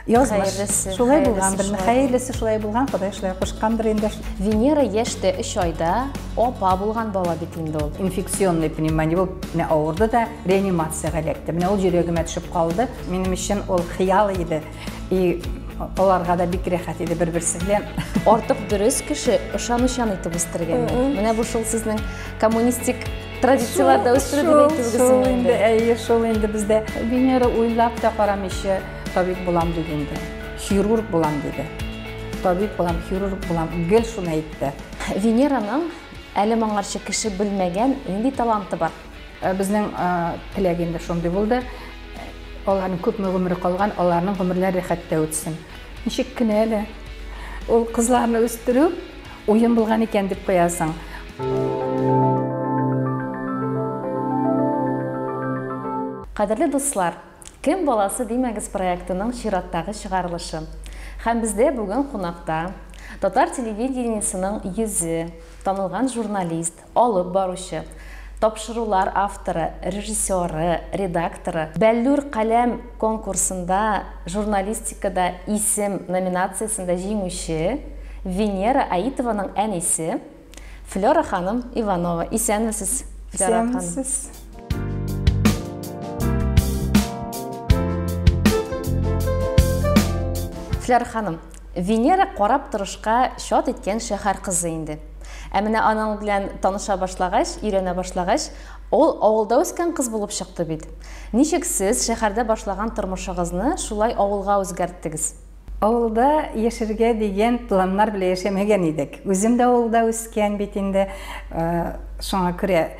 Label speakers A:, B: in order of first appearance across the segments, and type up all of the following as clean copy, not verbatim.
A: Язмыш. Шулай булгандыр. Хәерлесе шулай булган, Ходай шулай кушкандыр инде.
B: Венера яшьтә 3 айда апа булган бала бит инде ул.
A: Инфекционный пневмония бул менә авырды да реанимациягә эләкте. Менә ул йөрәгемә төшеп калды. Минем өчен ул хыял иде. И аларга да бик рәхәт иде бер-берсе белән.
B: Артык дөрес кеше ышанучан итеп үстергән. Менә бу шул сезнең коммунистик традицияларда үстерелгән итегез инде.
A: Әйе, шул инде бездә Венера уйлап та карамыйча табиб булам дигәндә. Хирург булам диде. Табиб булам, хирург булам. Гел шуны әйтте.
B: Венераның әле моңарчы кеше белмәгән нинди таланты бар?
A: Безнең теләгендә шундый булды. Аларның күп гомере калган, аларның гомерләре рәхәттә үтсен. Ничек кенә әле ул кызларны үстерү уен булган икән дип куясың.
B: Кадерле дуслар, Кем баласы димәгез проектының чираттагы чыгарылышы. Һәм бездә бүген кунакта Татар телевидениесының йөзе, танылган журналист, алып баручы, тапшырулар авторы, режиссеры, редакторы, Бәллүр каләм конкурсында журналистикада исем номинациясында җиңүче Венера Аитованың әнисе Флёра ханым Иванова. Исәнмесез, Флёра ханым?
A: Исәнмесез.
B: Флёра ханым, Венера карап торышка шат иткән шәһәр кызы инде. Ә менә аның белән таныша башлагач, өйрәнә башлагач, ул авылда үскән кыз булып чыкты бит. Ничек сез шәһәрдә башлаган тормышыгызны шулай авылга үзгәрттегез?
A: Авылда яшәргә дигән планнар белән яшәмәгән идек. Үзем дә авылда үскән бит инде. Шуңа күрә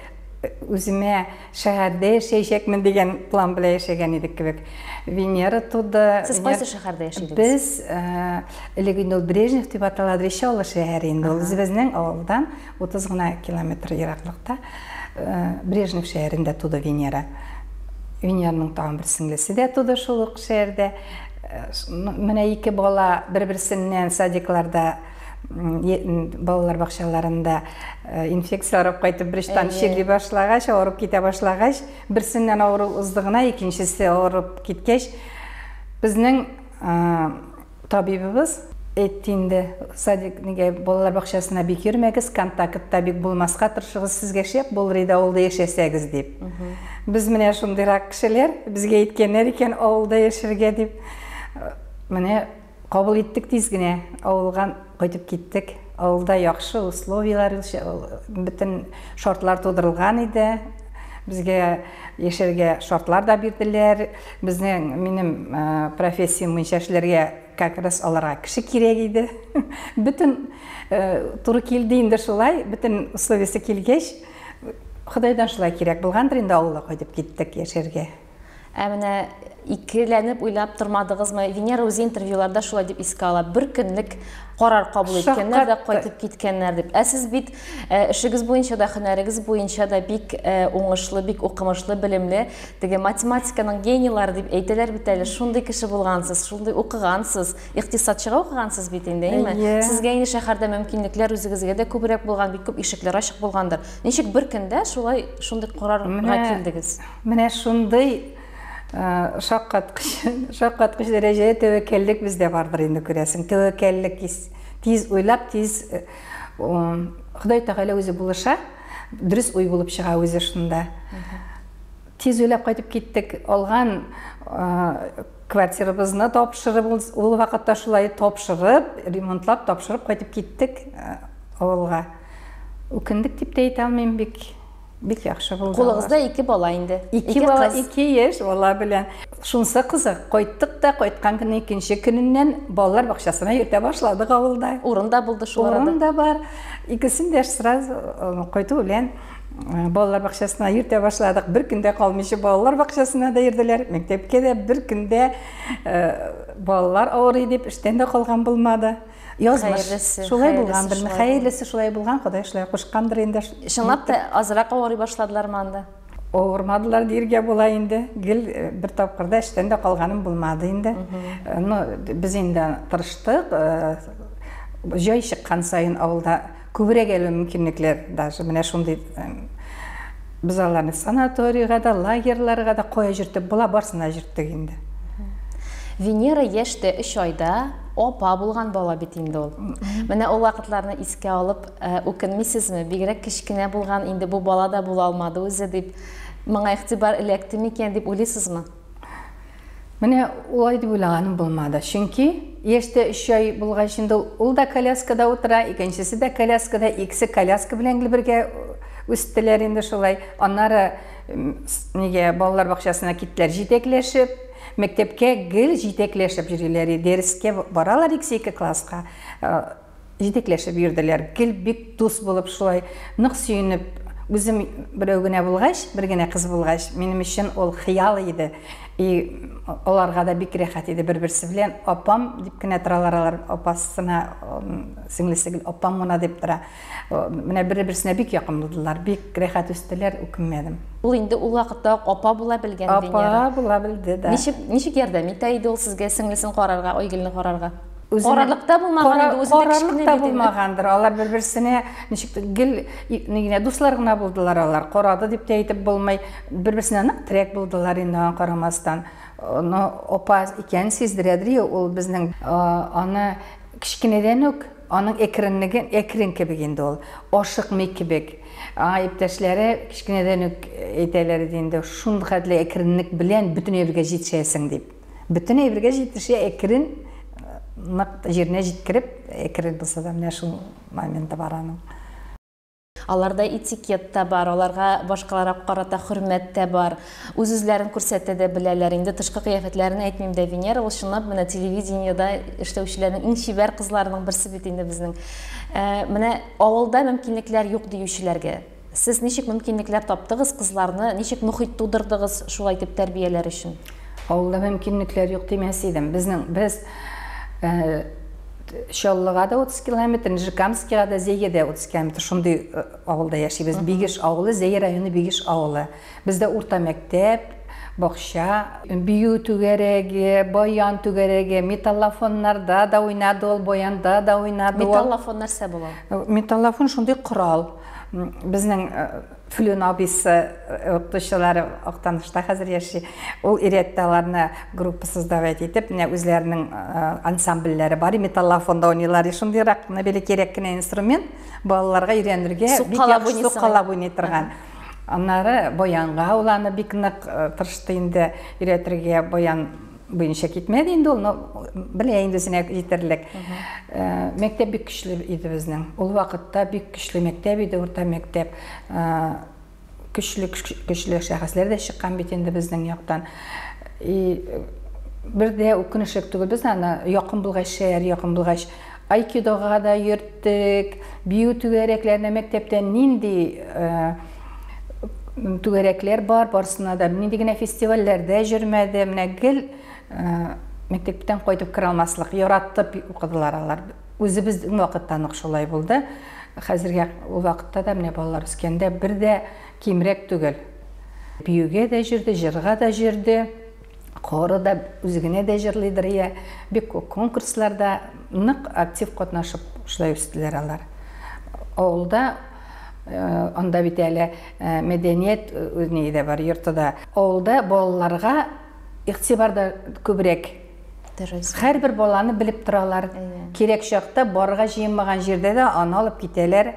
A: үземә шәһәрдә яшәячәкмен дигән план белән яшәгән идек кебек. Венера туды.
B: Сез кайсы шәһәрдә яшәдегез?
A: Без элегендә Брежнев дип аталады Решала шәһәре инде. Ул безнең авылдан 30 гына километр ераклыкта Брежнев шәһәрендә туды Венера. Венераның тагын бер сеңлесе дә туды шул ук шәһәрдә. Менә ике бала бер-берсеннән садикларда, балалар бакчаларында инфекциялар кайтып бриштан шегли башлагач, авырып китә башлагач, берсеннән авыру уздыгына, икенчесе авырып киткәч, безнең табибыбыз әйтте, садик нигә балалар бакчасына бик йөрмәгез, контактта бик булмаска тырышыгыз, сезгә шәп булыр иде авылда яшәсәгез дип. Без менә шундыйрак кешеләр, безгә әйткәннәр икән авылда яшәргә дип. Менә кабул иттек тиз генә, авылга кайтып киттек. Авылда яхшы условиялар, бөтен шартлар тудырылган иде. Безгә яшәргә шартлар да бирделәр. Безнең минем профессиям буенча эшләргә как раз аларга кеше кирәк иде. Бөтен туры килде инде шулай, бөтен условиясы килгәч, Худайдан шулай кирәк булгандыр инде авылга кайтып киттек яшәргә.
B: Ә менә икеләнеп уйлап тормадыгызмы? Венера үзе интервьюларда шулай дип искә ала. Бер көнлек карар кабул иткәннәр дә кайтып киткәннәр дип. Ә сез бит эшегез буенча да, һөнәрегез буенча да бик уңышлы, бик укымышлы, белемле, теге математиканың генийлары дип әйтәләр бит әле. Шундый кеше булгансыз, шундый укыгансыз, икътисадчыга укыгансыз бит инде, әйме? Сезгә инде шәһәрдә мөмкинлекләр үзегезгә дә күбрәк булган, бик күп ишекләр ачык булгандыр. Ничек бер көндә шулай шундый карарга килдегез?
A: Менә шундый шаккаткыч дәрәҗәдә тәвәккәллек бездә бардыр инде күрәсең. Тәвәккәллек тиз уйлап, тиз Ходай Тәгалә үзе булыша, дөрес уй булып чыга үзе шунда. Тиз уйлап кайтып киттек, алган квартирабызны тапшырып, ул вакытта шулай тапшырып, ремонтлап тапшырып кайтып киттек авылга. Үкендек дип тә әйтә алмыйм, бик яхшы булды.
B: Кулыгызда 2 бала инде.
A: 2 бала, 2 яшь бала белән. Шунсы кызык, кайттык та, кайткан көнне икенче көннән балалар бакчасына йөртә башладык авылда.
B: Урында булды шуларда.
A: Урында бар. Икесен дә сразу кайту белән балалар бакчасына йөртә башладык. Бер көндә калмыйча балалар бакчасына да йөрделәр. Мәктәпкә дә бер көндә балалар авырый дип эштән дә калган булмады. Язмыш. Шулай булгандыр. Хәерлесе шулай булган, Ходай шулай кушкандыр инде.
B: Чынлап та азрак авырый башладылармы анда?
A: Авырмадылар диргә була инде. Гел бер тапкырда эштән дә калганым булмады инде. Без инде тырыштык. Җай чыккан сайын авылда күбрәк әле мөмкинлекләр, даже менә шундый без аларны санаторийга да, лагерьларга да кая җиртеп була, барсына җирттек инде.
B: Венера яшьтә 3 айда опа булган бала бит инде ул. Менә ул вакытларны искә алып, үкенмисезме? Бигрәк кичкенә булган, инде бу бала да була алмады үзе дип, моңа игътибар эләкте микән дип уйлыйсызмы?
A: Менә улай дип уйлаганым булмады. Чөнки яшьтә 3 ай булгач инде ул да коляскада утыра, икенчесе дә коляскада, икесе коляска белән бергә үстеләр инде шулай. Аннары нигә балалар бакчасына киттеләр җитәкләшеп, мәктәпкә гел җитәкләшеп йөриләр, дәрескә баралар 2 класска. Җитәкләшеп йөрделәр, гел бик дус булып шулай нык сөенеп, үзем берәү генә булгач, бер генә кыз булгач, минем өчен ул хыял иде. Оларга да бик рәхәт иде бер-берсе белән. Апам дип кенә торалар, апасына сеңлесе гел апам гына дип тора. Менә бер-берсенә бик якын булдылар, бик рәхәт үстеләр, үкенмәдем.
B: Ул инде ул вакытта апа була белгән Венера.
A: Апа була белде да.
B: Ничек ярдәм итә иде ул сезгә сеңлесен карарга, Айгөлне карарга? Карарлыкта булмаган инде, үзе дә кичкенә
A: Карарлыкта булмагандыр. Алар бер-берсенә ничек гел нигә дуслар гына булдылар алар. Карады дип тә әйтеп булмай, бер-берсенә нык терәк булдылар инде аңа карамастан. Опа икән сиздерәдер, ул безнең аны кичкенәдән үк аның әкрен кебек инде ул. Ашыкмый кебек. Иптәшләре кичкенәдән үк әйтәләр инде, шундый хәтле әкренлек белән бөтен әйбергә җитешәсең дип. Бөтен әйбергә җитешә әкрен нык җиренә җиткереп, әкрен булса да менә шул моментта бар аның.
B: Аларда этикет та бар, аларга башкаларга карата хөрмәт тә бар. Үз-үзләрен күрсәтә дә беләләр. Инде тышкы кыяфәтләрен әйтмим дә, Венера ул чынлап менә телевидениедә эшләүчеләрнең иң чибәр кызларының берсе бит инде безнең. Менә авылда мөмкинлекләр юк диючеләргә. Сез ничек мөмкинлекләр таптыгыз кызларны, ничек мөхит тудырдыгыз шулай дип тәрбияләр өчен?
A: Авылда мөмкинлекләр юк димәс идем. Без Шаллыга да 30 километр, Жикамскига да Зейге да 30 километр. Шундый авылда яшибез. Бигеш авылы, Зей районы Бигеш авылы. Бездә урта мәктәп, бакча, бию түгәрәге, баян түгәрәге, металлофоннарда да уйнады ул, баянда да уйнады ул.
B: Металлофон нәрсә була?
A: Металлофон шундый корал. Безнең Флюн абысы укытучылары Актанышта хәзер яши. Ул ирәттәләрне группа создавать итеп, менә үзләренең ансамбльләре бар, металлофонда уйныйлар. Шундыйрак бәле кирәк кенә инструмент балаларга өйрәнергә бик яхшы сукалап уйный торган. Аннары баянга уланы бик нык тырышты инде өйрәтергә, баян буенча китмәде инде ул, белә инде үзенә җитерлек. Мәктәп бик көчле иде безнең. Ул вакытта бик көчле мәктәп иде, урта мәктәп. Көчле шәхесләр дә чыккан бит инде безнең яктан. Бер дә үкенечлек түгел, без аны якын булгач, шәһәр якын булгач, айкидога да йөрттек, бию түгәрәкләренә мәктәптән нинди түгәрәкләр бар, барсына да нинди генә фестивальләрдә җөрмәде, менә гел мәктәптән кайтып кера алмаслык, яратып укыдылар алар. Үзебезнең вакытта нык шулай булды. Хәзергә ул вакытта да менә балалар үскәндә бер дә кимрәк түгел. Биюгә дә җирде, җырга да җирде, хоры да үзенә дә җырлыйдыр, бик конкурсларда нык актив катнашып шулай үстеләр алар. Авылда анда бит әле мәдәният үзенә бар йортыда. Авылда балаларга игътибар да күбрәк. Һәрбер баланы белеп торалар. Кирәк чакта барга җыенмаган җирдә дә аны алып китәләр.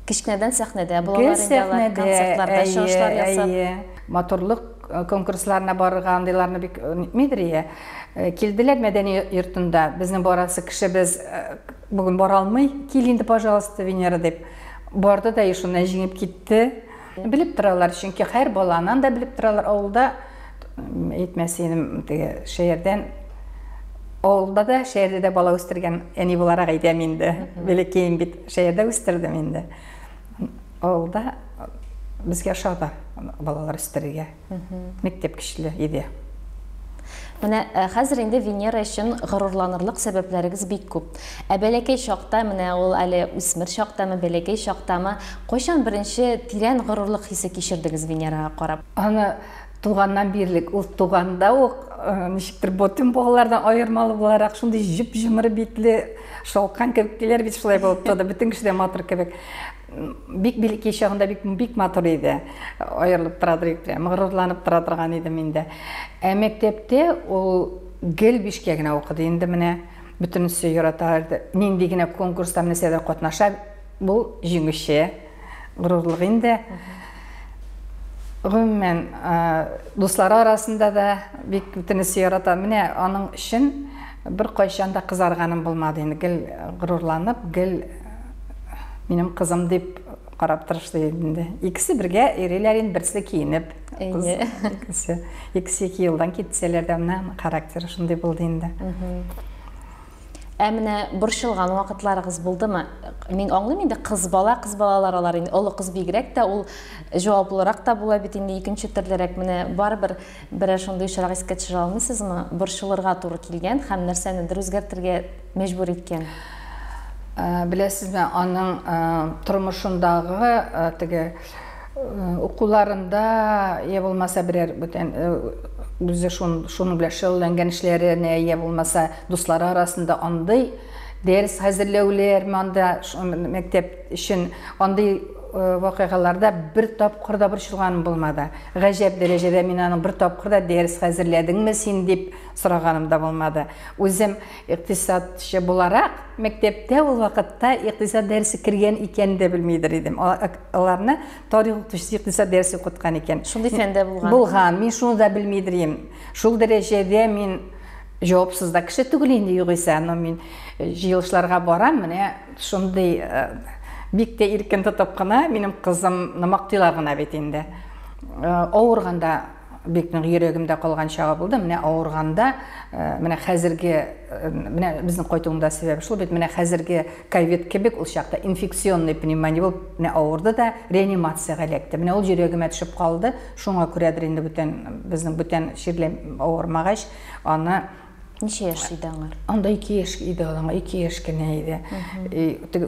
B: Кичкенәдән сәхнәдә балалар инде концертларда чыгышлар ясап,
A: моторлык конкурсларына барырга андыйларны бик нитмидер. Килделәр мәдәни йортында. Безнең барасы кеше без бүген бара алмый, кил инде, пожалуйста, Венера дип. Барды да шуны җиңеп китте. Белеп торалар, чөнки һәр баланан да белеп торалар. Авылда әйтмәсәм, шәһәрдән авылда да, шәһәрдә дә бала үстергән әни буларак әйтәм инде. Бәләкәем бит, шәһәрдә үстердем инде. Авылда безгә шата балалар үстергә. Мәктәп көчле иде.
B: Менә хәзер инде Венера өчен горурланырлык сәбәпләрегез бик күп. Бәләкәй чакта, менә ул әле үсмер чактамы, бәләкәй чактамы, кайчан беренче тирән горурлык хисе кичердегез Венерага карап?
A: Аны туганнан бирлек, ул туганда ук ничектер ботын балалардан айырмалы буларак шундый җып-җымыр битле, шалкан кебекләр бит шулай булып торды, бөтен кеше дә матур кебек. Бик бәләкәй чагында бик матур иде. Аерылып тора торган, горурланып тора торган идем инде. Мәктәптә ул гел Бишкегіне оқыды. Енді міне бүтінісі юратарды. Нендегіне конкурста мінеседер қотнаша бұл жеңіше ғұрурлық енді. Ғыммен достары арасында да бүтінісі юратады. Міне оның үшін бір қойшанда қызарғаным болмады. Енді гел ғұрурланып, гел менің қызым деп қарап тұрышты енді. Екісі бірге ерелерін бірсі кейініп. Екісі 2 жылдан кетселерді мұна характері шындай болды енді.
B: Әміне бұршылған уақытларыңыз болды ма? Мен оңлым енді қыз балалар алар енді ұлы қыз бигірек та, ол жауаплырақ та бола бет енді екінші түрлерек міне бар бір шындай шырақ еске түсіре алмайсыз ма? Бұршылырға туры келген, һәм нәрсені өзгертуге мәжбүр еткен.
A: Білесіз бе, оның тұрмышындағы оқуларында е болмаса бірер бүтін өзі шуның біле шылленген ішлеріне е болмаса достары арасында ондай дәріс әзірлеулер мектеп үшін ондай вақиғаларда бір тапқырда бір шылғаным болмады. Ғажап дәрежеде мен аның бір тапқырда дәріс әзірледің ме сен деп сұрағаным да болмады. Өзім иқтисадшы боларақ мектепте ол вақытта иқтисад дәрісі кірген екен де білмейдір едім. Оларны тарих иқтисад дәрісі құтқан екен.
B: Шундай фәнде
A: болған. Мен шуны да білмейдір едім. Шул дәрежеде мен жауапсыз да кіші түгіл енді үйгейсе, мен жиылшыларға барам, міне шундай бикте иркен тұтып қана, менің қызым намақтилар ғана бет енді. Ауырғанда, бектің үйрегімде қолған шаға болды, міне ауырғанда, міне қазірге, міне біздің қойтуында себебі шыл бет, міне қазірге ковид кебек ол шақта инфекционный пневмония болып, міне ауырды да реанимацияға лекті. Міне ол жүрегіме түсіп қалды, шуңа көредір енді біздің бүтен шерлем ауырмағаш, оны
B: неше яшыйды аңар?
A: Анда 2 яшыйды олаңа, 2 яшкіне еді.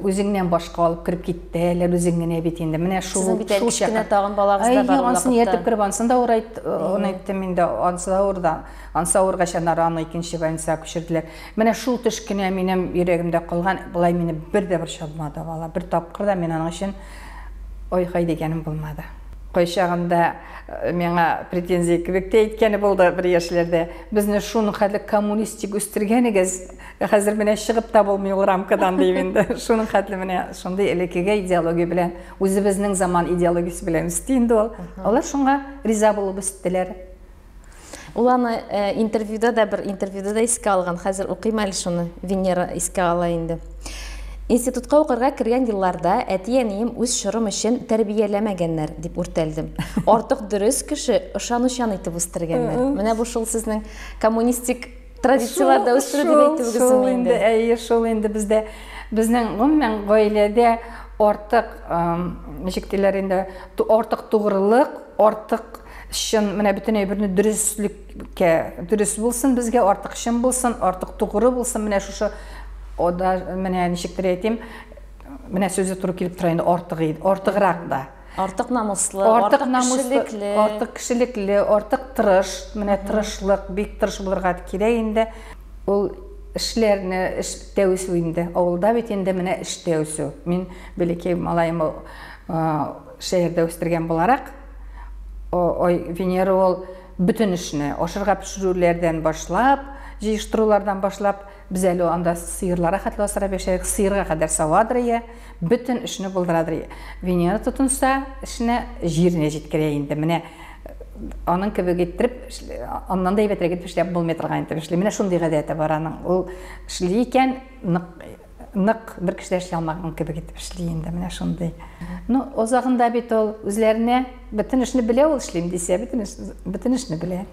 A: Өзіңнен башқа алып кіріп кетті, әлер өзіңіне бетенді.
B: Сіздің бет әлкішкіне тағын балағызда бар олақытта?
A: Ансын ертіп кіріп, ансын да оны айтты менде, ансы да орда. Ансы ауырға шанар аны екінші байынса көшірділер. Міне шул түшкіне менің үйрегімде қолған, бұлай мені бірде бір шалмады бала. Бір тапқырда мен аның үшін ойқай дегенім болмады. Қойшағында меңа претензия кебекте еткені болды бір ешілерде. Бізні шуның қадлы коммунистик өстіргенігіз, қазір міне шығып та болмай ол рамкадан деймінді. Шуның қадлы міне шундай элекеге идеология білен, өзі біздің заман идеологиясы білен үстейінді ол. Олар шуңға риза болып үстілер.
B: Уланы интервьюда да еске алған, қазір оқим әлі шуны, Венера еске алайынды. Институтқа оқырға кірген елларда әтиенейім өз шырым үшін тәрбиелемегенлер деп үртелдім. Ортық дұрыс кіші ұшан-ұшан етіп өстіргенлер. Міне бұл шыл сіздің коммунистик традицияларда өстірі деп айтып өгізім енді.
A: Шол енді біздің ғыммен ғойледе ортық жіктелерінде ортық тұғырылық, ортық үшін міне бүтіне біріне дұрыс болсын бізге, ортық үшін болсын, ортық тұғыры болсын, міне шушы ода міне нешіктір етем, міне сөзі тұру келіп тұрайында ортығырақ да.
B: Ортық намыслы, ортық кішіліклі.
A: Ортық кішіліклі, ортық тұрыш, міне тұрышлық, бек тұрыш бұлырға керейінде. Ол ішлеріні іш дәуісі өйінде. Ауылда бетінде міне іш дәуісі. Мен белекей малайымы шәйірді өстірген боларақ, Венера ол бүтін ішіне, ошырға пішірулерден башлап, жиыштырулардан башлап, біз әлі анда сиырлара қатлы осыра бешерек, сиырға қадар савадыр, бүтін ішіне бұлдырадыр. Венера тұтынса, ішіне жеріне жеткерейінді. Міне, оның көбі кеттіріп, оннан да ебетірі кетіп, бұл метрға ентіп ішлі. Міне, шундайға дәті бар аның. Ол ішлі екен, нық бір кішілер ішлі алмаған көбі кетіп ішлі енді. Міне, шундай. О зағында бет ол өзлеріне бүтін ішіні біле ол ішлейм десе, бүтін ішіні біле.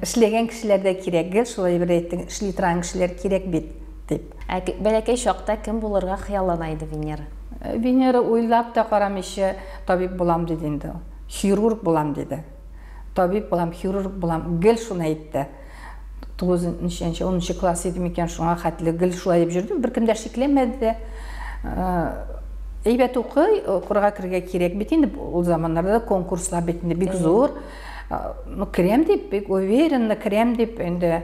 A: Ішлеген кішілерде керек, гел шулай бір еттің, ішлей тұран кішілер керек бет деп.
B: Бәләкей шоқта кім болырға қияланайды Венера?
A: Венера ойлап та қарам еші табип болам деді енді. Хирург болам деді. Табип болам, хирург болам. Гел шуны айтты. 9-10 класс едім екен шуңа қатылы гел шулай деп жүрді. Бір кімдер шекленмеді. Эйбет оқырға кірге керек бетінде, ол заманlarda конкурслар бетінде бек зор. Кірем деп, бек уверенно кірем деп, енді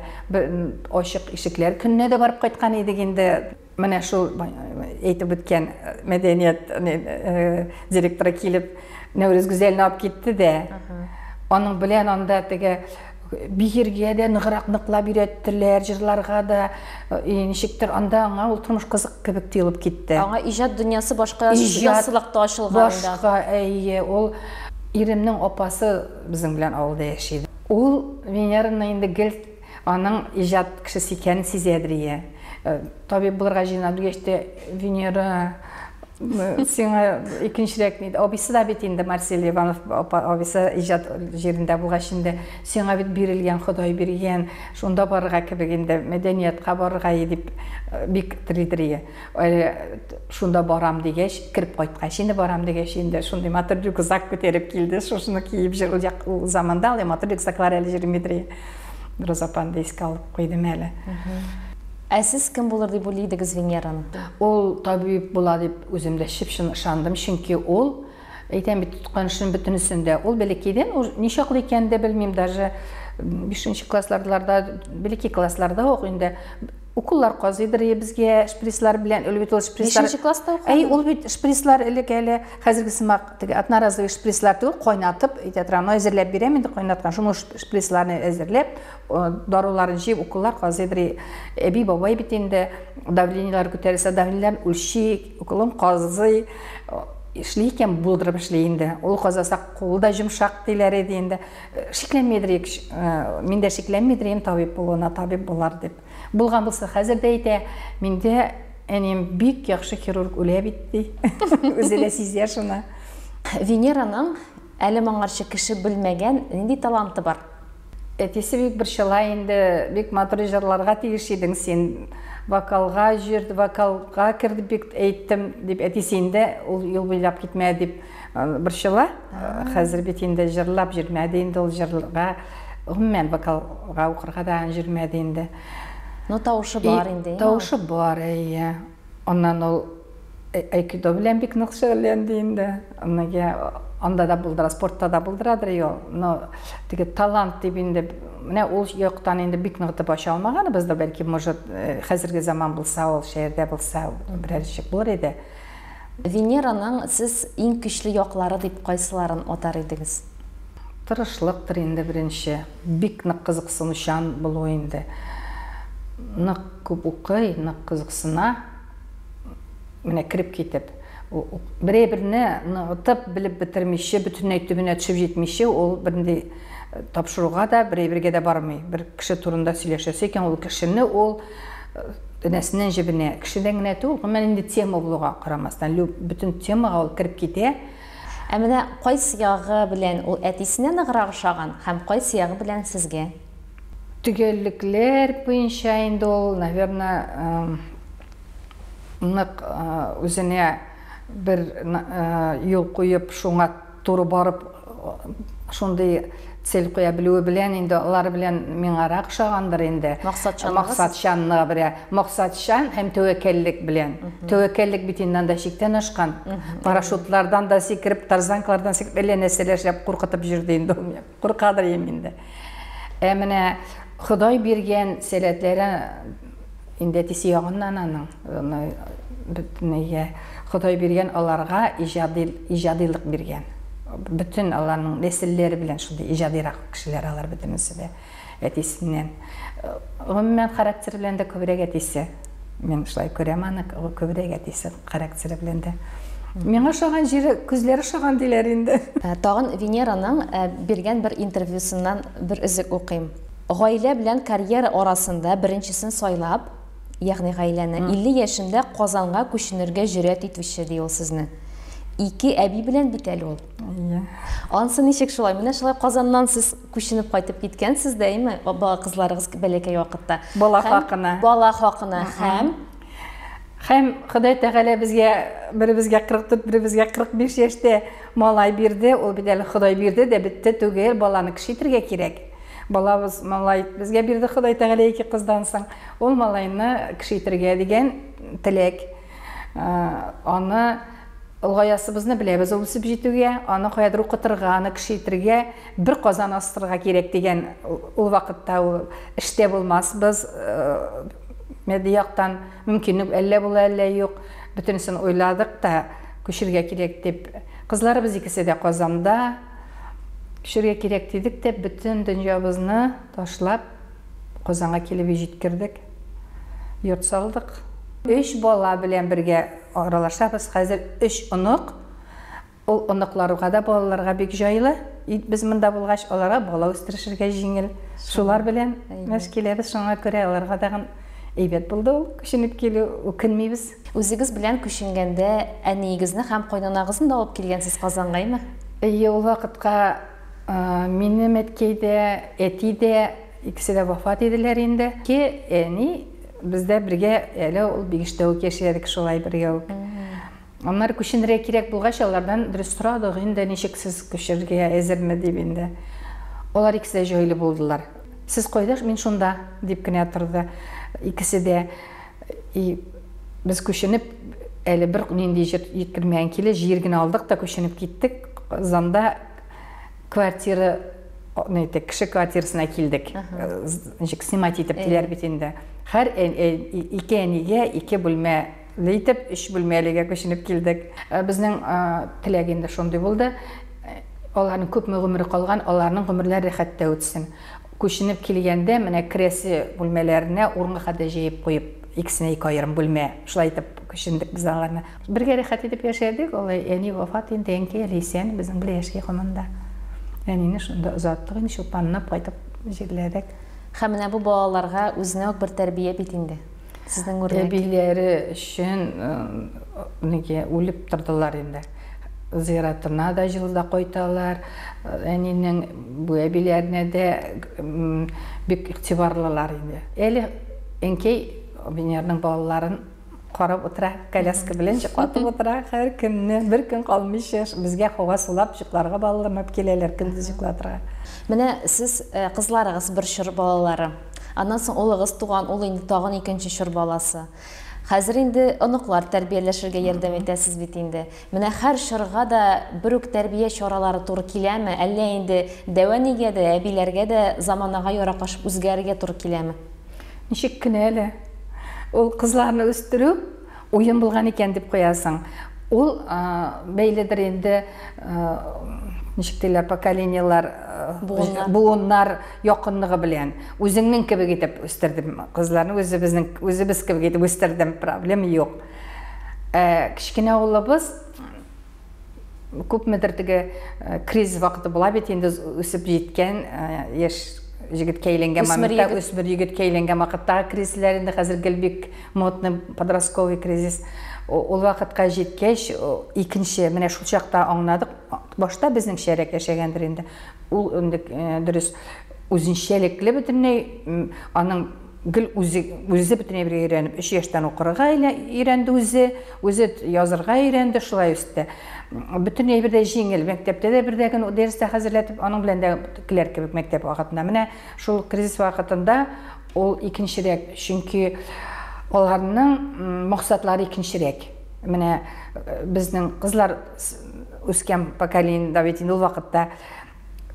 A: ошық ишіклер күнне де барып қайтқан едік енді. Міне шул ейтіп өткен мәдениет директоры келіп, Нәуріз Гүзелін алып кетті де. Оның білен онда бигерге де ныгырак ныклап үйрәттеләр, җырларга да ничектер анда аңа ул тормыш кызык кебек тоелып китте.
B: Аңа иҗат дөньясы башка ясылыкта ачылган инде.
A: Башка, әйе, ул иремнең апасы безнең белән авылда яши. Ул Венераны инде гел аның иҗат кешесе икәнен сизәдер. Табиб булырга җыйнап дигәчтә Венера сиңа икенчерәк нидә? Абысы да бит инде Марсель Иванов абысы иҗат җирендә булгач инде сиңа бит бирелгән, Ходай биргән, шунда барырга кебек инде мәдәниятка барырга дип бик тридер. Шунда барам дигәч, кирип кайткач инде барам дигәч инде шундый матур рюкзак күтәреп килде, шушыны киеп җырлый. Ул заманда ул матур рюкзаклар әле җирмидер. Розапан диск алып куйдым әле.
B: Сез кем булыр дип уйлыйдыгыз Венераны?
A: Ул табиб була дип үземдә чипшин ышандым, чөнки ул әйтәм бит тотканышын бөтенесендә ул бәләкәйдән ничаклы икән дә белмим, даже 5нче классларда, бәләкәй классларда ук инде укуллар казыйдыр безгә шприцлар белән, ул бит ул шприцлар.
B: 5нче класста укыган.
A: Ул бит шприцлар элек әле хәзерге сымак одноразовый шприцлар түгел, кайнатып, әйтәтрәм, әзерләп бирәм инде кайнаткан. Шуны шприцларны әзерләп, даруларын җыеп укуллар казыйдыр. Әби бабай бит инде давлениялар күтәрсә, давлениялар үлчи, укулын казый. Эшли икән булдырып эшли инде. Ул казаса кулы да йомшак диләр иде инде. Шикләнмәдер, мин дә шикләнмәдер, табиб булуына табиб булар дип. Булган булса хәзер дә әйтә, миндә әнем бик яхшы хирург үлә бит ди. Үзе дә сизә шуны.
B: Венераның әле моңарчы кеше белмәгән нинди таланты бар?
A: Әтисе бик бер шыла инде, бик матур җырларга тиеш идең син. Вокалга җирд, вокалга кирдеп бик әйттем дип әтисе инде ул юл буйлап китмәде дип бер шыла. Хәзер бит инде җырлап җирмәде инде ул җырларга. Гомумән вокалга укырга да җирмәде инде.
B: Ну тавышы бар инде.
A: Тавышы бар, әйе. Аннан ул айкидо белән бик нык шөгыльләнде инде. Анда да булдыра, спортта да булдырадыр ул. Но теге талант дип инде менә ул яктан инде бик нык дип ача алмаган. Бездә бәлки может хәзерге заман булса, ул шәһәрдә булса, берәр җик булыр иде.
B: Венераның сез иң көчле яклары дип кайсыларын атар идегез?
A: Тырышлыктыр инде беренче. Бик нык кызыксынучан булу инде. Нык күп укый, нык кызыксына. Менә кирип китеп, бере-берне ныгытып белеп бетермичә, бөтенләй төбенә төшеп җитмичә, ул бернди тапшыруга да бере-бергә дә бармый. Бер кеше турында сөйләшәсе икән, ул кешене ул нәсеннән җибенә. Кешедән генә түгел, гомумән инде тема булуга карамастан, бөтен темага ул кирип китә.
B: Ә менә кайсы ягы белән ул әтисенә ныграк ошаган һәм кайсы ягы белән сезгә?
A: Төгәллекләр буенча инде ул, наверное, нык үзенә бер юл куеп, шуңа туры барып, шундый цел куя белүе белән инде алар белән миңарак ошагандыр инде. Максатчанлыгы белән, максатчан һәм тәвәккәллек белән. Тәвәккәллек бит инде анда шиктән ашкан. Парашютлардан да сикереп, тарзанкалардан сикереп, әллә нәрсәләр эшләп куркытып йөрде инде ул. Куркадыр инде. Менә Ходай биргән сәләтләре инде тисе ягыннан аның. Ходай биргән аларга иҗадилык биргән. Bütün аларның нәселләре белән шундый иҗадирак кешеләр алар бөтенесе дә әтисеннән. Гомумән характер белән дә күбрәк әтисе. Мен шулай күрәм аны, күбрәк әтисе характер белән дә. Миңа ошаган җире, күзләре ошаган диләр инде.
B: Тагын Венераның биргән бер интервьюсыннан бер үзек укыйм. Гаилә белән карьера арасында беренчесен сайлап, ягъни гаиләне 50 яшендә Казанга күченергә җөрьәт итүче ди ул сезне. Ике әби белән бит әле ул. Ансы ничек шулай? Менә шулай Казаннан сез күченеп кайтып киткәнсез дәйме? Бала кызларыгыз бәләкәй вакытта.
A: Бала хакына.
B: Бала хакына
A: һәм Ходай Тәгалә безгә, беребезгә 44, беребезгә 45 яшьтә малай бирде. Ул бит әле Ходай бирде дә битте түгел, баланы кеше итәргә кирәк. Балабыз малай безгә бирде Ходай Тәгалә ике кыздан соң. Ул малайны кеше итәргә дигән теләк. Аны Улгаясыбызны беләбез, ул үсеп җитүгә, аны каядыр укытырга, аны кеше итәргә, бер Казан астырга кирәк дигән ул вакытта ул эштә булмас. Без мәдәни яктан мөмкинлек әллә була, әллә юк. Бөтенсен уйладык та күчергә кирәк дип. Кызларыбыз икесе дә Казанда. Кішерге керек дедік те, бүтін дүниябызны ташлап, Қозанға келіп жеткірдік, йорт салдық. 3 бала білен бірге аралашабыз, қазір 3 ұнық. Ол ұнықларға да балаларға бек жайлы. Біз мұнда болғаш, оларға бала өстірішірге жеңіл. Шулар білен мәшкелебіз, шоңа көре оларға дағын әйбет болды ол. Күшініп келу, өкінмейбіз.
B: Өзіңіз білен күшінгенде әнейгізні һәм қойнанағызын да алып келгенсіз Қазанға ме?
A: Ол вақытқа менің әткейде, әтейде, ikisi de vefat edilerinde ki bizde birge ele ol bilişte geçirdik şolay birge. Onlar күшінірек керек болғаш, олардан дұрыс сұрадық, енді нешексіз күшірге әзірме дейбінде. Олар ikisi de жөйлі болдылар. Сіз қойдық, мен шунда деп кіне тұрды. Ikisi de біз күшініп, әлі бір нендей жеткірмейін келі, жерген алдық та күшініп кеттік. Занда квартира кіші квартирасына келдік. Снимать етіп тілер бетінде. Әр екі әнеге 2 бөлме лейтіп, 3 бөлмеліге көшініп келдік. Біздің тілегенде шондай болды. Олардың көп ғұмыры қалған, олардың ғұмырлар рахатта өтсін. Көшініп келгенде, міне кіресі бөлмелеріне орынға қада жейіп қойып, ikisine 2 айырым бөлме шылай етіп көшіндік біз аларына. Бірге рахат етіп яшадық, олай әне вафат енді әнке әлейсен біздің бір яшке қомында. Әнені шында ұзаттық, енді шылпанынап қайтып жерледік.
B: Хәміне бұл балаларға өзіне өк бір тәрбие бетінде? Сіздің өрнек?
A: Әбейлері үшін өліп тұрдылар енді. Зиратына да жылда қойталар. Әненің бұл әбейлеріне де бек иқтибарлылар енді. Әлі әнкей бенердің балаларын қарап отыра, коляска білен жұқатып отыра, әр күнні, бір күн қалмышы, бізге қоға сулап, жұқларға балалармап келелер, күнді жұқлатыра.
B: Міне, сіз қызларығыз бір шыр балалары. Анан соң олығыз туған, ол енді тағын 2-ші шыр баласы. Қазір енді ұнықлар тәрбиелешірге ердем етесіз бетінде. Міне, әр шырға да бір өк тәрбие шоралары тұры келемі, әлі енді дәуәнеге де, әбейлерге де заманаға yoraqашып өзгерге тұры келемі?
A: Нешек күнәлі. Ол қызларыны өстіру, ойын болған екен деп қоясың. Ол бәйледір енді нешіктейлер, поколениялар, буынлар яқынлығы білен. Өзіңнің кебі кетіп өстірдім қызларыны, өзі біз кебі кетіп өстірдім, проблем жоқ. Кішкене олыбыз, көп мәдірдігі криз вақыты бола бет, енді өсіп жеткен еш жігіт кейленген мамытта, өсмір жігіт кейленген вақыттағы кризислерінде қазір гілбек модны подростковый кризис. Ол вақытқа жеткеш, екінші, міне шул шақта аңладық, башта біздің шәрек әшегендір енді. Ол дұрыс өзіншеліклі бүтінней, аның гіл өзі бүтіней бір үйреніп, 3 яштан оқырға үйренді өзі язырға үйренді, шылай өсті. Бүтіней бірде жеңіл, мектепте де бірдеген дәрісті қазірлетіп, оның білен де кілер кебік мектеп вақытында. Міне, шул кризис вақытында ол екіншірек, çünkü оларының мақсатлары екіншірек. Міне, біздің қызлар өскен поколениеда бетінде ол вақытта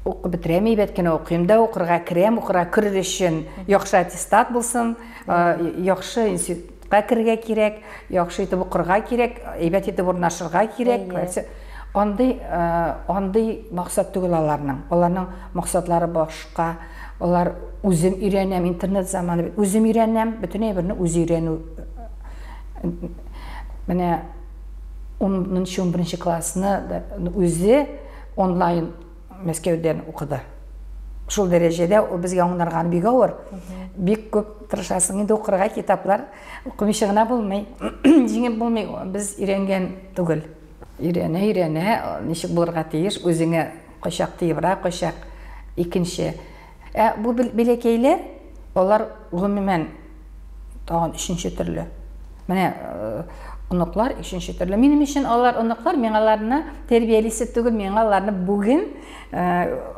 A: оқы бітіремей бәткен оқиымда, оқырға кірем, оқырға кірір үшін яқшы аттестат болсын, яқшы институтқа кірге керек, яқшы етіп оқырға керек, әйбәт етіп орнашырға керек. Ондай мақсат түгіл оларның мақсатлары башқа. Олар өзім үйренем, интернет заманы, өзім үйренем, бүтін әйбіріні өзі үйрену. Міне, 10-11 классыны өзі онлайн Мәскеуден оқыды. Шул дәрежеде бізге оңнарған бек ауыр. Бек көп тырышасың, енді оқырға китаплар оқымешіғына болмай, жеңіп болмай, біз үйренген түгіл. Үйрене, нешік болырға тейіш, өзіңе қошақ тейівра, қошақ екінші. Бұл білекейлер, олар ғымымен тағын 3-ші түрлі. Міне, ұнықлар 3-ші түрлі. Менің үшін олар ұнықлар, мен аларына тәрбиелесі түгіл, мен аларына бүгін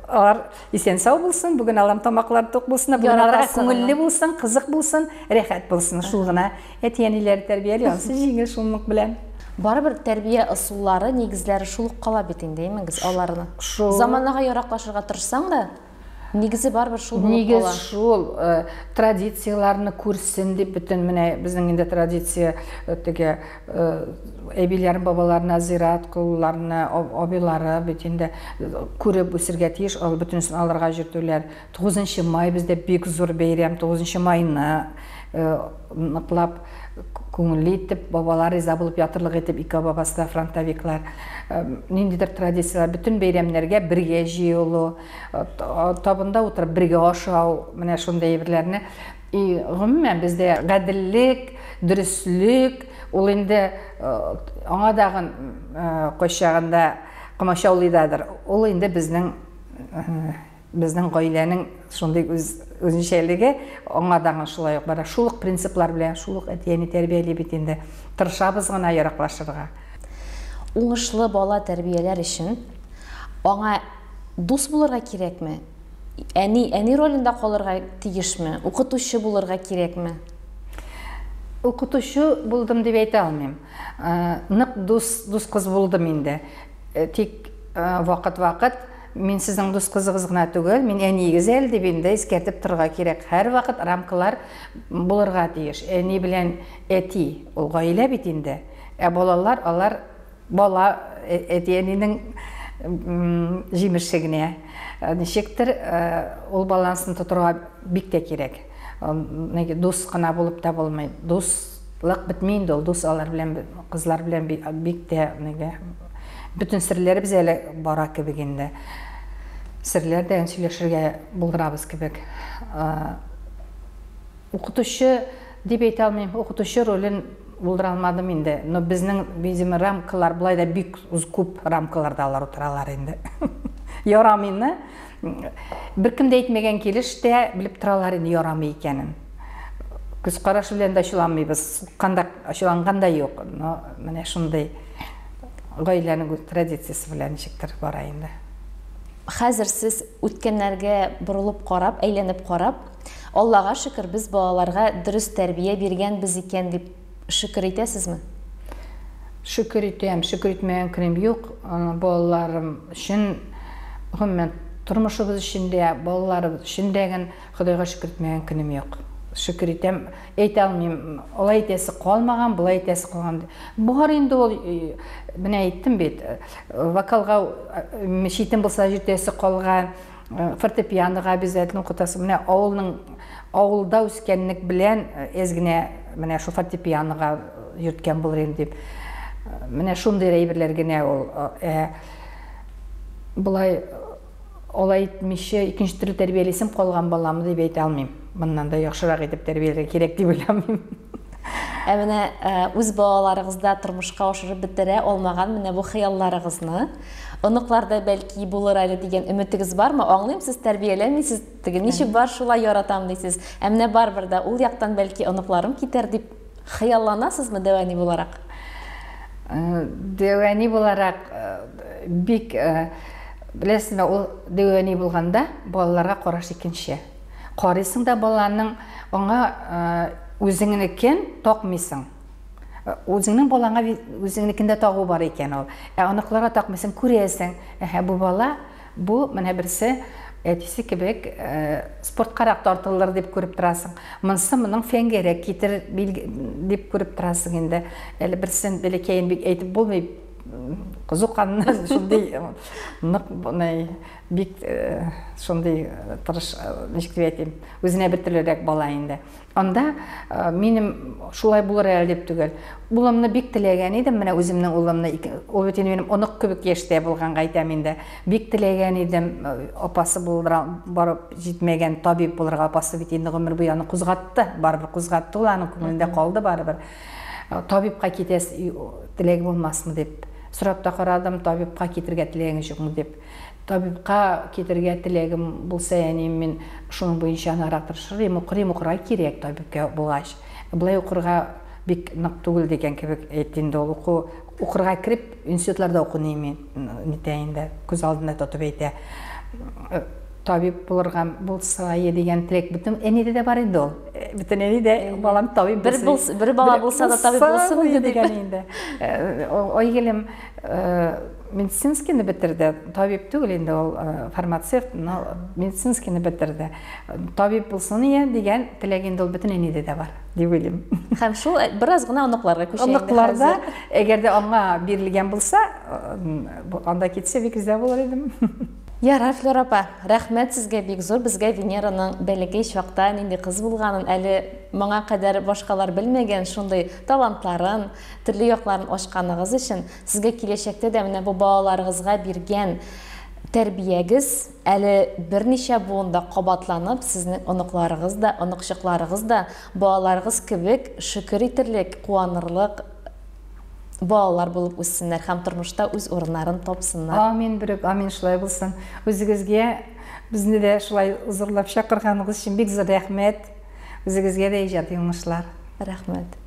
A: олар есен сау болсын, бүгін алам тамақлар тоқ болсын, бүгін аларға көңілі болсын, қызық болсын, рәхат болсын, шулғына. Әтиенелері тәрбиелі, онсы жеңіл шулмық білән.
B: Бары бір тәрбие ұсулары, негізлері шулық қала бетіндейміңіз оларыны? Заманаға yoraqlaşырға тұрсаң да? Негізі барбыр шул болып
A: Негіз
B: қала.
A: шул традицияларны күрсен деп бүтін менә безнең инде традиция теге әбиләрен бабаларына зират кылуларны абилары бит инде күреп үсергә тиеш, ал бүтүнсен алырга жүртүләр. 9 май бездә бик зур бәйрәм, 9 майны ныклап күңелле итеп бабалар риза булып ятырлык итеп ике бабасы да фронтовиклар ниндидер традициялар бүтүн бәйрәмнәргә бергә җыелу, табында утырып бергә ашау, менә шундый әйберләрне. Гомумән бездә гаделлек, дөрестлек ул инде аңа дагы кайчагында комачаулыйдадыр. Ул инде безнең гаиләнең шундый үзенчәлеге аңа дагы шулай ук бара. Шул принциплар белән, шул әтияне тәрбияле бит инде. Тырышабыз гына яраклашырга.
B: Уңышлы бала тәрбияләр өчен аңа дус булырга кирәкме? Әни ролендә калырга тиешме? Укытучы булырга кирәкме?
A: Укытучы булдым дип әйтә алмыйм. Нык дус кыз булдым инде. Тик вакыт мен сезнең дус кызыгыз гына түгел, мен әнигез әле дип инде искәртеп торырга кирәк. Һәр вакыт рамкалар булырга тиеш. Әни белән әти ул гаилә бит инде. Балалар алар бала әтиянең җимешлегенә. Ничектер ул балансын тотырга бик тә кирәк. Неге дус кына булып та булмый. Дуслык бетми инде ул. Дус алар белән, кызлар белән бик тә неге бүтән серләр без әле бара кебек инде. Серләрдән сөйләшергә булдырабыз кебек. Укытучы дип әйтә алмыйм. Укытучы ролен булдыра алмадым инде. Но безнең bizim рамкалар булай да бик күп рамкаларда алар утыралар инде. Ярамыйны. Беркем дә әйтмәгән килештә билеп торалар инде ярамый икәнен. Күз карашы белән дә ачыламыйбыз. Кандай ачыланган да юк. Но менә шундый гаиләнең традициясе белән ничектер бара инде.
B: Хәзер сез үткәннәргә борылып карап, әйләнеп карап, Аллага шөкер, без балаларга дөрес тәрбия биргәнбез икән дип шөкер итәсезме?
A: Шөкер итәм, шөкер итмәгән көнем юк. Балаларым өчен, гомумән тормышыбыз өчен дә, балаларыбыз өчен дә Худайга шөкер итмәгән көнем юк. Шөкер итәм, әйтә алмыйм, алай итәсе калмаган, булай итәсе калган. Бар инде ул, менә әйттем бит, вокалга мишитем булса җитәсе калган, фортепианога обязательно укытасы. Менә авылда үскәнлек белән әзгенә менә шу фортепианога йөрткән булыр инде дип. Менә шундый әйберләр генә ул. Булай алай итмичә икенче төрле тәрбиялесем калган баламны дип әйтә алмыйм. Моннан да яхшырак итеп тәрбияләргә кирәк дип уйламыйм.
B: Менә үз балаларыгызда тормышка ашырып бетерә алмаган менә бу хыялларыгызны оныкларда бәлки булыр әле дигән өметегез бармы? Аңлыйм, сез тәрбияләмисез, теге ничек бар шулай яратам дисез. Менә барбыр да ул яктан бәлки оныкларым китәр дип хыялланасызмы дәвани буларак?
A: Дәвани буларак бик беләсезме, ул дәвани булганда балаларга караш икенче. Карыйсың да баланың аңа үзеңнекен такмыйсың. Үзеңнең балаңа үзеңнекендә тагу бар икән ул. Аныкларга такмыйсың, күрәсең. Бу бала, бу менә берсе әтисе кебек спорткарак тартылыр дип күреп торасың. Монсы моның фәнгәрәк китер дип күреп торасың инде. Әле берсен бәләкәен бик әйтеп булмый. Кызуканны шундый бик шундый тырыш ничек дип әйтим, үзенә бер төрлерәк бала инде. Анда минем шулай булыр әле дип түгел. Улымны бик теләгән идем, менә үземнең улымны, ул бит минем онык кебек яшьтә булганга әйтәм инде. Бик теләгән идем, апасы барып җитмәгән табиб булырга, апасы бит инде гомер буе аны кузгатты, барыбер кузгатты, ул аның күңелендә калды барыбер. Табибка китәс теләге булмасмы дип сорап та карадым, табибка китергә теләгең юкмы дип. Табибка китергә теләгем булса, яни мен шуның буенча нарак тырышырым, укырга кирәк табибка булгач. Булай укырга бик нык түгел дигән кебек әйтте инде ул. Укырга кирип, институтларда укыйм мин, нитә инде, күз алдында тотып әйтә. Табиб булырга булса дигән теләк бүтән әнидә дә бар инде ул. Бүтән әнидә балам табиб булсын.
B: Бер бала булса да табиб булсын
A: дигән инде. Ой гелем медицинскийны бетерде, табип түгел инде ул фармацевт, медицинскийны бетерде. Табип булсын ия дигән теләгендә ул бөтен инде дә бар, дип уйлыйм.
B: Һәм шул бераз гына оныкларга күчәйек.
A: Оныкларда, әгәр дә аңа бирелгән булса, анда китсә бик изә булыр идем.
B: Ярар, Флора апа, рәхмәт сезгә бик зур. Безгә Венераның бәләкәй чакта нинди кыз булганын, әле моңа кадәр башкалар белмәгән шундый талантларын, төрле якларын ачканыгыз өчен, сезгә киләчәктә дә менә бу балаларыгызга биргән тәрбиягез әле берничә буында кабатланып, сезнең оныкларыгыз да, оныкчыкларыгыз да балаларыгыз кебек шөкер итерлек, куанырлык балалар булып үссеннәр һәм тормышта үз урыннарын тапсыннар.
A: Амин, бүрек, амин, шулай булсын. Үзегезгә безне дә шулай зурлап чакырганыгыз өчен бик зур рәхмәт. Үзегезгә дә иҗат уңышлар.
B: Рәхмәт.